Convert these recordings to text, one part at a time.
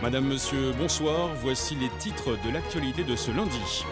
Madame, monsieur, bonsoir. Voici les titres de l'actualité de ce lundi.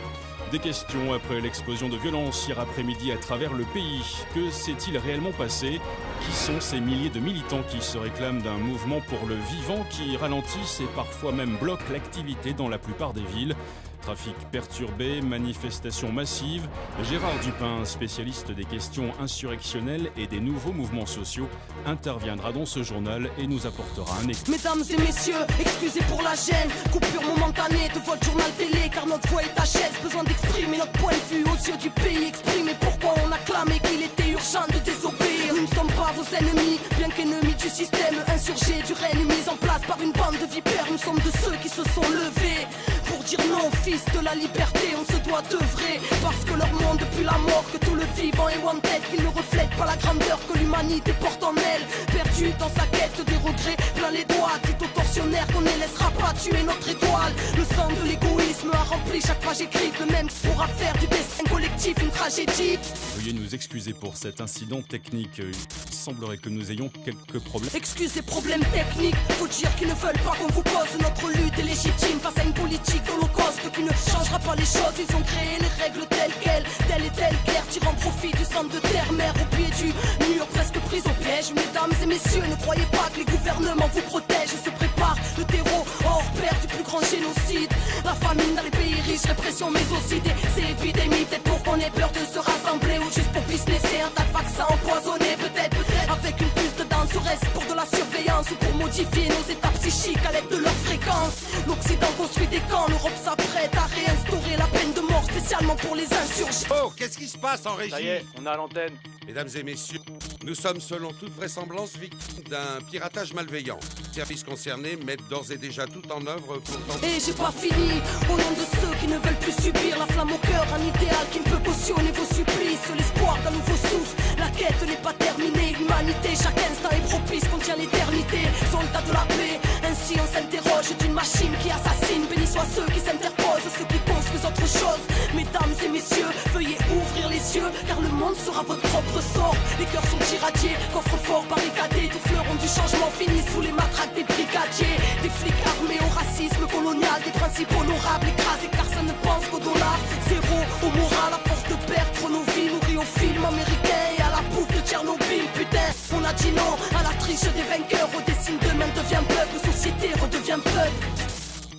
Des questions après l'explosion de violence hier après-midi à travers le pays. Que s'est-il réellement passé? Qui sont ces milliers de militants qui se réclament d'un mouvement pour le vivant qui ralentissent et parfois même bloquent l'activité dans la plupart des villes? Trafic perturbé, manifestations massives. Gérard Dupin, spécialiste des questions insurrectionnelles et des nouveaux mouvements sociaux, interviendra dans ce journal et nous apportera un écho. Mesdames et messieurs, excusez pour la gêne, coupure momentanée de votre journal télé, car notre voix est à chaise. Besoin d'exprimer notre point de vue aux yeux du pays, exprimer pourquoi on a clamé qu'il était urgent de désobéir. Nous ne sommes pas vos ennemis, bien qu'ennemis du système insurgé, du règne mis en place par une bande de vipères. Nous sommes de ceux qui se sont levés pour dire non, fils de la liberté, on se doit d'œuvrer. Parce que leur monde depuis la mort, que tout le vivant est wanted, qu'ils ne reflètent pas la grandeur que l'humanité porte en elle. Perdu dans sa quête des regrets, plein les doigts, dit aux tortionnaires qu'on ne laissera pas tuer notre étoile. Le sang de l'égoïsme a rempli chaque page écrite, le même pourra faire du destin collectif une tragédie. Veuillez nous excuser pour cet incident technique. Il semblerait que nous ayons quelques problèmes. Excusez, problèmes techniques, faut dire qu'ils ne veulent pas qu'on vous pose. Notre lutte est légitime face à une politique holocauste qui ne changera pas les choses. Ils ont créé les règles telles quelles, telle et telle guerre, tirant profit du sang de terre-mère au pied du mur, presque pris au piège. Mesdames et messieurs, ne croyez pas que les gouvernements vous protègent. Se prépare le terreau hors pair du plus grand génocide. La famine dans les pays riches, répression mais aussi des épidémies. Peut-être pour qu'on ait peur de se rassembler ou juste pour businesser un tas de vaccins empoisonnés. Peut-être avec une puce dedans, serait-ce pour de la surveillance ou pour modifier nos états psychiques à l'aide de leur fréquence. L'Occident construit des camps, l'Europe s'apprête à réinstaurer la peine de mort spécialement pour les insurgés. Oh, qu'est-ce qui se passe en régie? Ça y est, on a l'antenne. Mesdames et messieurs, nous sommes selon toute vraisemblance victimes d'un piratage malveillant. Les services concernés mettent d'ores et déjà tout en œuvre pour tenter... Et j'ai pas fini, au nom de ceux qui ne veulent plus subir la flamme au cœur, un idéal qui ne peut cautionner vos supplices. L'espoir d'un nouveau souffle, la quête n'est pas terminée. L'humanité, chaque instant est propice, contient l'éternité. Soldats de la paix, ainsi on s'interroge d'une machine qui assassine. Bénis soient ceux qui s'interposent, ceux qui construisent autre chose. Mesdames et messieurs, veuillez ouvrir les yeux, car le monde sera votre propre sort. Les cœurs sont irradiés, coffres forts barricadés. Tous fleurons du changement finissent sous les matraques des brigadiers. Des flics armés au racisme colonial, des principes honorables écrasés car ça ne pense qu'au dollar. Zéro au moral, à force de perdre nos vies, nourris au film américain et à la bouffe de Tchernobyl. Putain, on a dit non à la triche des vainqueurs. Au dessin d'eux-mêmes devient peuple, société redevient peuple.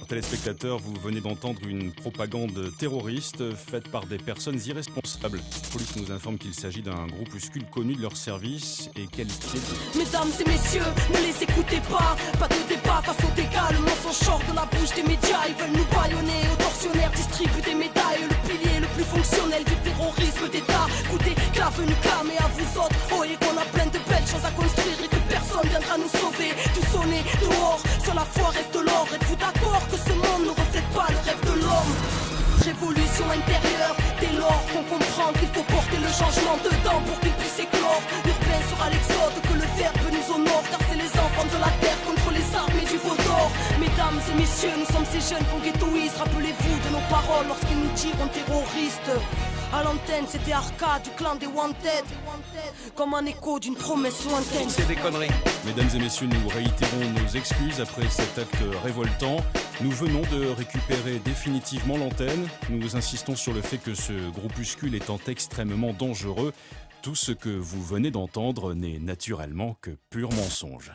Téléspectateurs, vous venez d'entendre une propagande terroriste faite par des personnes irresponsables. La police nous informe qu'il s'agit d'un groupuscule connu de leur service et qualifié de... Mesdames et messieurs, ne les écoutez pas. Pas de débat face aux dégâts. Le mensonge sort de la bouche des médias. Ils veulent nous bâillonner. Aux tortionnaires distribuent des médailles. Le pilier le plus fonctionnel du terrorisme d'État. Écoutez, clave nous clame et à vous autres. Oh, et qu'on a plein de belles choses à construire et que personne viendra nous sauver. Tout sonner dehors, sur la foi reste l'or. Êtes-vous d'accord que ce monde ne reflète pas le rêve de l'homme? Révolution intérieure, dès lors qu'on comprend qu'il faut porter le changement dedans pour qu'il puisse éclore. Urbain sera l'exode, que le verbe nous honore, car c'est les enfants de la terre contre les armées du veau d'or. Mesdames et messieurs, nous sommes ces jeunes qu'on ghettoise. Rappelez-vous de nos paroles lorsqu'ils nous diront terroristes. À l'antenne, c'était Arca du clan des Wanted, comme un écho d'une promesse lointaine. C'est des conneries. Mesdames et messieurs, nous réitérons nos excuses après cet acte révoltant. Nous venons de récupérer définitivement l'antenne. Nous insistons sur le fait que ce groupuscule étant extrêmement dangereux, tout ce que vous venez d'entendre n'est naturellement que pur mensonge.